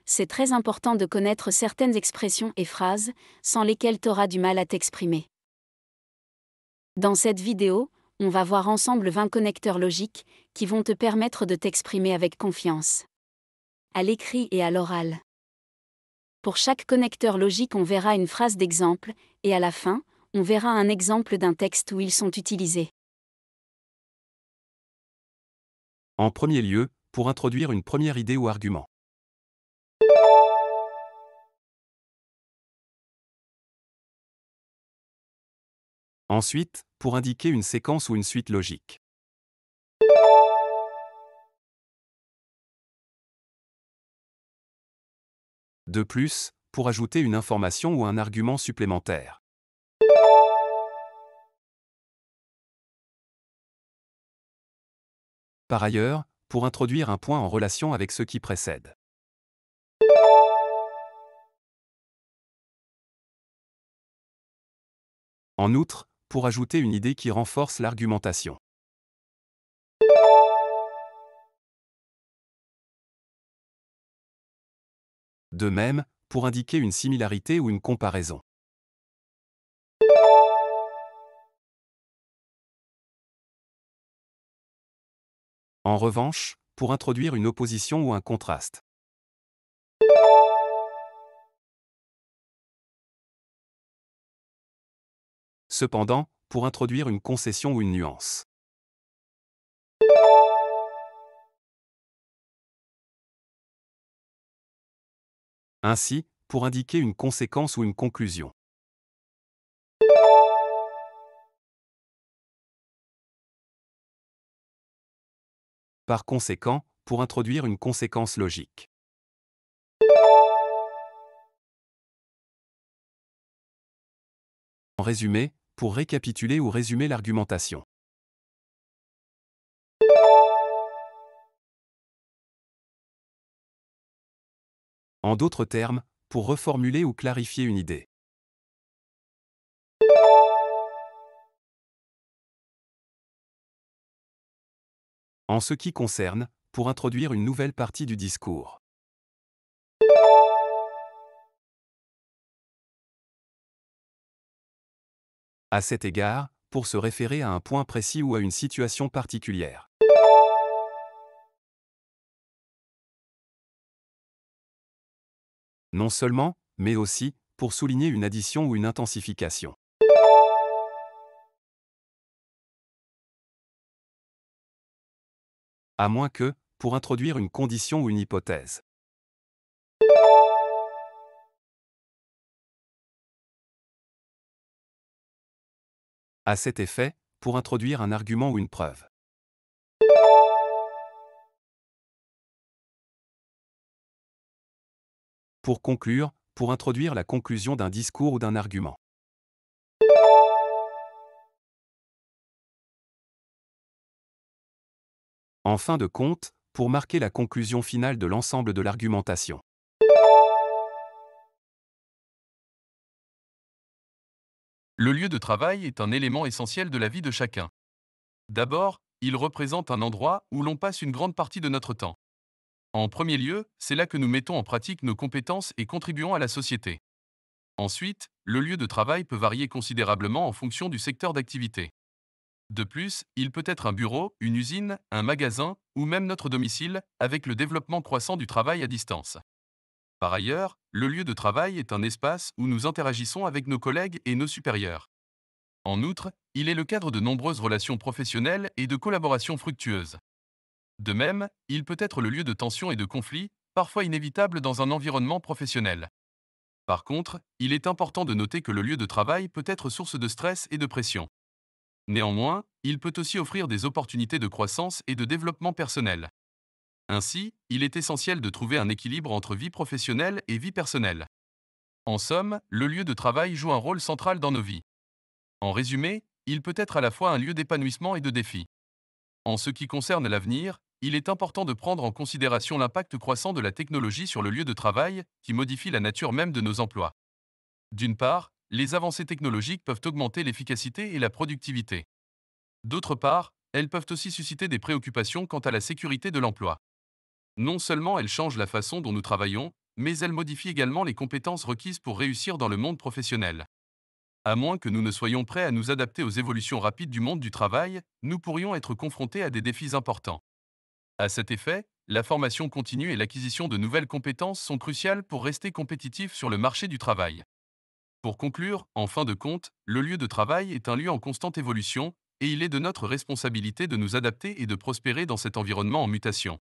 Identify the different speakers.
Speaker 1: c'est très important de connaître certaines expressions et phrases, sans lesquelles tu auras du mal à t'exprimer. Dans cette vidéo, on va voir ensemble 20 connecteurs logiques qui vont te permettre de t'exprimer avec confiance. À l'écrit et à l'oral. Pour chaque connecteur logique, on verra une phrase d'exemple, et à la fin, on verra un exemple d'un texte où ils sont utilisés.
Speaker 2: En premier lieu, pour introduire une première idée ou argument. Ensuite, pour indiquer une séquence ou une suite logique. De plus, pour ajouter une information ou un argument supplémentaire. Par ailleurs, pour introduire un point en relation avec ce qui précède. En outre, pour ajouter une idée qui renforce l'argumentation. De même, pour indiquer une similarité ou une comparaison. En revanche, pour introduire une opposition ou un contraste. Cependant, pour introduire une concession ou une nuance. Ainsi, pour indiquer une conséquence ou une conclusion. Par conséquent, pour introduire une conséquence logique. En résumé, pour récapituler ou résumer l'argumentation. En d'autres termes, pour reformuler ou clarifier une idée. En ce qui concerne, pour introduire une nouvelle partie du discours. À cet égard, pour se référer à un point précis ou à une situation particulière. Non seulement, mais aussi, pour souligner une addition ou une intensification. À moins que, pour introduire une condition ou une hypothèse. À cet effet, pour introduire un argument ou une preuve. Pour conclure, pour introduire la conclusion d'un discours ou d'un argument. En fin de compte, pour marquer la conclusion finale de l'ensemble de l'argumentation.
Speaker 3: Le lieu de travail est un élément essentiel de la vie de chacun. D'abord, il représente un endroit où l'on passe une grande partie de notre temps. En premier lieu, c'est là que nous mettons en pratique nos compétences et contribuons à la société. Ensuite, le lieu de travail peut varier considérablement en fonction du secteur d'activité. De plus, il peut être un bureau, une usine, un magasin ou même notre domicile, avec le développement croissant du travail à distance. Par ailleurs, le lieu de travail est un espace où nous interagissons avec nos collègues et nos supérieurs. En outre, il est le cadre de nombreuses relations professionnelles et de collaborations fructueuses. De même, il peut être le lieu de tensions et de conflits, parfois inévitables dans un environnement professionnel. Par contre, il est important de noter que le lieu de travail peut être source de stress et de pression. Néanmoins, il peut aussi offrir des opportunités de croissance et de développement personnel. Ainsi, il est essentiel de trouver un équilibre entre vie professionnelle et vie personnelle. En somme, le lieu de travail joue un rôle central dans nos vies. En résumé, il peut être à la fois un lieu d'épanouissement et de défi. En ce qui concerne l'avenir, il est important de prendre en considération l'impact croissant de la technologie sur le lieu de travail, qui modifie la nature même de nos emplois. D'une part, les avancées technologiques peuvent augmenter l'efficacité et la productivité. D'autre part, elles peuvent aussi susciter des préoccupations quant à la sécurité de l'emploi. Non seulement elles changent la façon dont nous travaillons, mais elles modifient également les compétences requises pour réussir dans le monde professionnel. À moins que nous ne soyons prêts à nous adapter aux évolutions rapides du monde du travail, nous pourrions être confrontés à des défis importants. À cet effet, la formation continue et l'acquisition de nouvelles compétences sont cruciales pour rester compétitifs sur le marché du travail. Pour conclure, en fin de compte, le lieu de travail est un lieu en constante évolution, et il est de notre responsabilité de nous adapter et de prospérer dans cet environnement en mutation.